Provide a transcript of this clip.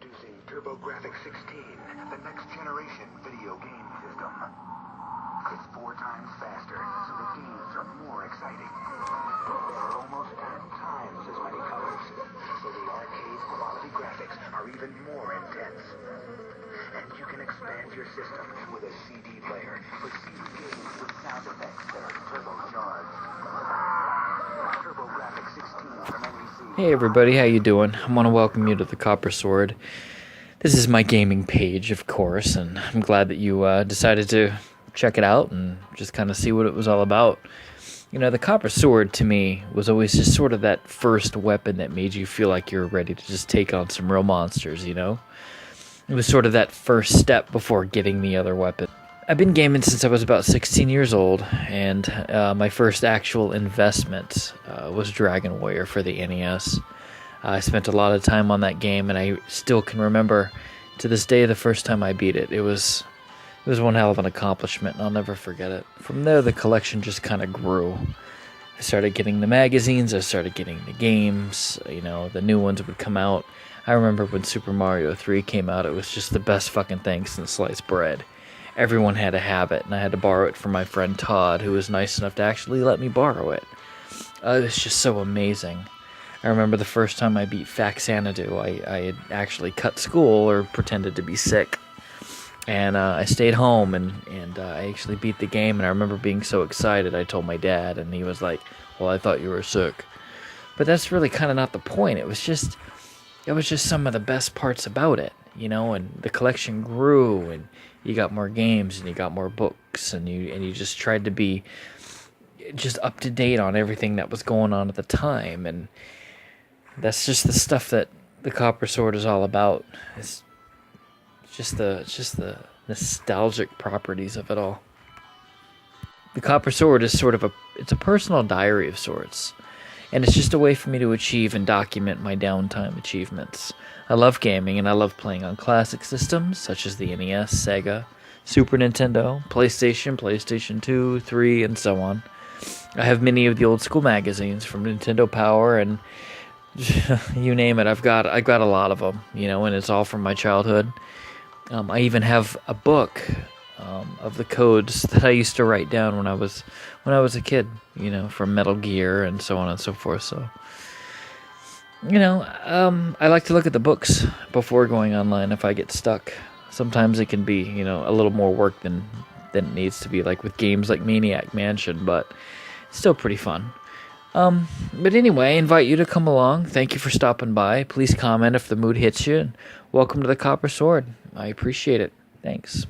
Introducing TurboGrafx 16, the next generation video game system. It's 4 times faster, so the games are more exciting. There are almost 10 times as many colors, so the arcade quality graphics are even more intense. And you can expand your system with a CD player for CD games with sound effects that are turbocharged. TurboGrafx 16 from NEC. Hey everybody, how you doing? I want to welcome you to the Copper Sword. This is my gaming page, of course, and I'm glad that you decided to check it out and just kind of see what it was all about. You know, the Copper Sword, to me, was always just sort of that first weapon that made you feel like you were ready to just take on some real monsters, you know? It was sort of that first step before getting the other weapon. I've been gaming since I was about 16 years old, and my first actual investment was Dragon Warrior for the NES. I spent a lot of time on that game, and I still can remember to this day the first time I beat it. It was one hell of an accomplishment, and I'll never forget it. From there, the collection just kind of grew. I started getting the magazines, I started getting the games, you know, the new ones would come out. I remember when Super Mario 3 came out, it was just the best fucking thing since sliced bread. Everyone had to have it, and I had to borrow it from my friend Todd, who was nice enough to actually let me borrow it. It was just so amazing. I remember the first time I beat Faxanadu, I had actually cut school or pretended to be sick. And I stayed home, and I actually beat the game, and I remember being so excited. I told my dad, and he was like, well, I thought you were sick. But that's really kind of not the point. It was just some of the best parts about it, you know, and the collection grew, and you got more games, and you got more books, and you just tried to be just up to date on everything that was going on at the time, and that's just the stuff that the Copper Sword is all about. It's just the nostalgic properties of it all. The Copper Sword is sort of it's a personal diary of sorts, and it's just a way for me to achieve and document my downtime achievements. I love gaming, and I love playing on classic systems such as the NES, Sega, Super Nintendo, PlayStation 2, 3, and so on. I have many of the old school magazines from Nintendo Power and you name it. I've got a lot of them, you know, and it's all from my childhood. I even have a book of the codes that I used to write down when I was a kid, you know, from Metal Gear and so on and so forth. So, you know, I like to look at the books before going online if I get stuck. Sometimes it can be, you know, a little more work than it needs to be, like with games like Maniac Mansion, but it's still pretty fun. But anyway, I invite you to come along. Thank you for stopping by. Please comment if the mood hits you. And welcome to the Copper Sword. I appreciate it. Thanks.